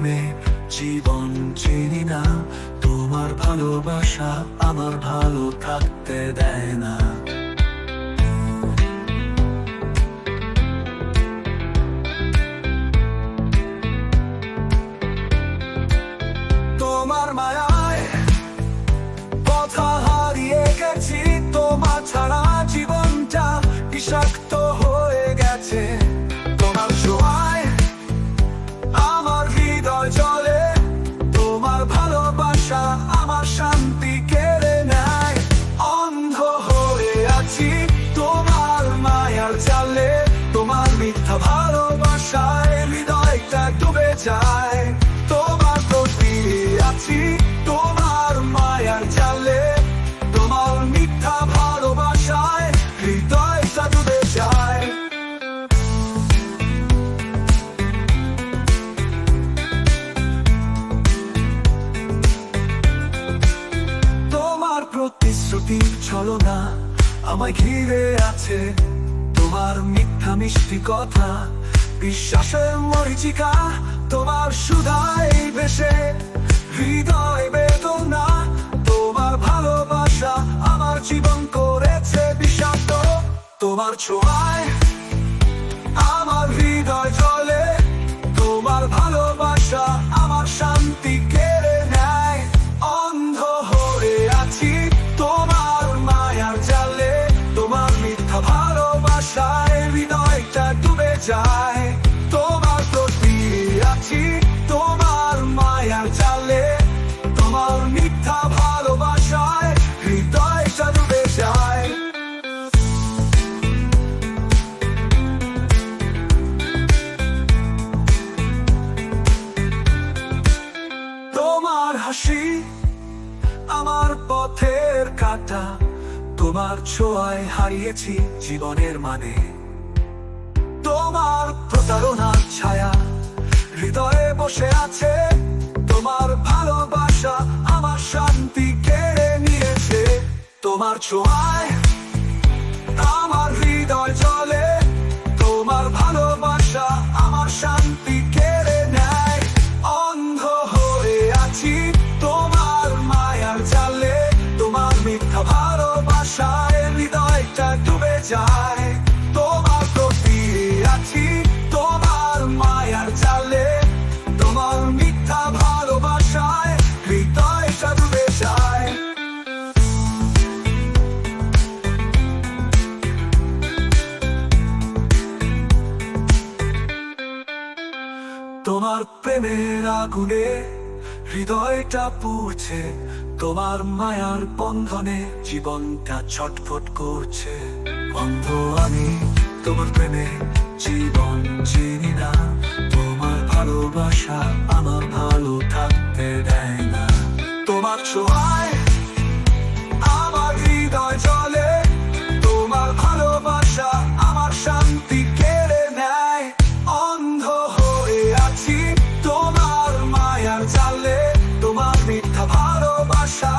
প্রেমে জীবন চিনি না, তোমার ভালোবাসা আমার ভালো থাকতে দেয় না। তোমার মায়ায় কথা হারিয়ে গেছি, তোমার ছাড়া জীবনটা বিষাক্ত হয়ে গেছে। তোমার ছোঁয়ায় আমার হৃদয় জ্বলে, তোমার ভালোবাসা আমার শান্তি কেড়ে নেয়। অন্ধ হয়ে আছি তোমার মায়ার জালে, তোমার মিথ্যা ভালোবাসায় হৃদয়টা ডুবে যায়। তোমার প্রতি আছি তোমার মায়ার জালে, তোমার মিথ্যা ভালোবাসায় হৃদয়টা ডুবে যায়। তোমার প্রতিশ্রুতির ছলনা আমায় ঘিরে আছে, তোমার মিথ্যা মিষ্টি কথা বিশ্বাসের মরীচিকা, তোমার সুধাই ভেসে হৃদয় বেদনা। তোমার ভালোবাসা আমার জীবন করেছে বিষাক্ত, তোমার ছোঁয়ায় আমার হৃদয় জ্বলে, তোমার ভালোবাসা আমার শান্তি কেড়ে নেয়। অন্ধ হয়ে আছি তোমার মায়ার জালে, তোমার মিথ্যা ভালোবাসায় হৃদয়টা ডুবে যায়। তোমার প্রতি আছি তোমার মায়ার জালে, তোমার মিথ্যা ভালোবাসায় হৃদয়টা ডুবে যায়। তোমার হাসি আমার পথের কাঁটা, তোমার ছোঁয়ায় হারিয়েছি জীবনের মানে। তোমার প্রতারণার ছায়া হৃদয়ে বসে আছে, তোমার ভালোবাসা আমার শান্তি কেড়ে নিয়েছে। তোমার ছোঁয়ায় আমার হৃদয় জ্বলে, তোমার ভালোবাসা আমার শান্তি কেড়ে নেয়। অন্ধ হয়ে আছি তোমার মায়ার জালে, তোমার মিথ্যা ভালোবাসায় হৃদয়টা ডুবে যায়। তোমার প্রতি আছি তোমার মায়ার জালে, তোমার মিথ্যা ভালোবাসায় হৃদয়টা ডুবে যায়। তোমার প্রেমের আগুনে হৃদয়টা পুড়ছে, তোমার মায়ার বন্ধনে জীবনটা ছটফট করছে। অন্ধ আমি তোমার প্রেমে জীবন চিনি না, তোমার ভালোবাসা আমার ভালো থাকতে দেয় না। তোমার ছোঁয়ায় আমার হৃদয় জ্বলে, তোমার ভালোবাসা আমার শান্তি কেড়ে নেয়। অন্ধ হয়ে আছি তোমার মায়ার জালে, তোমার মিথ্যা ভালোবাসা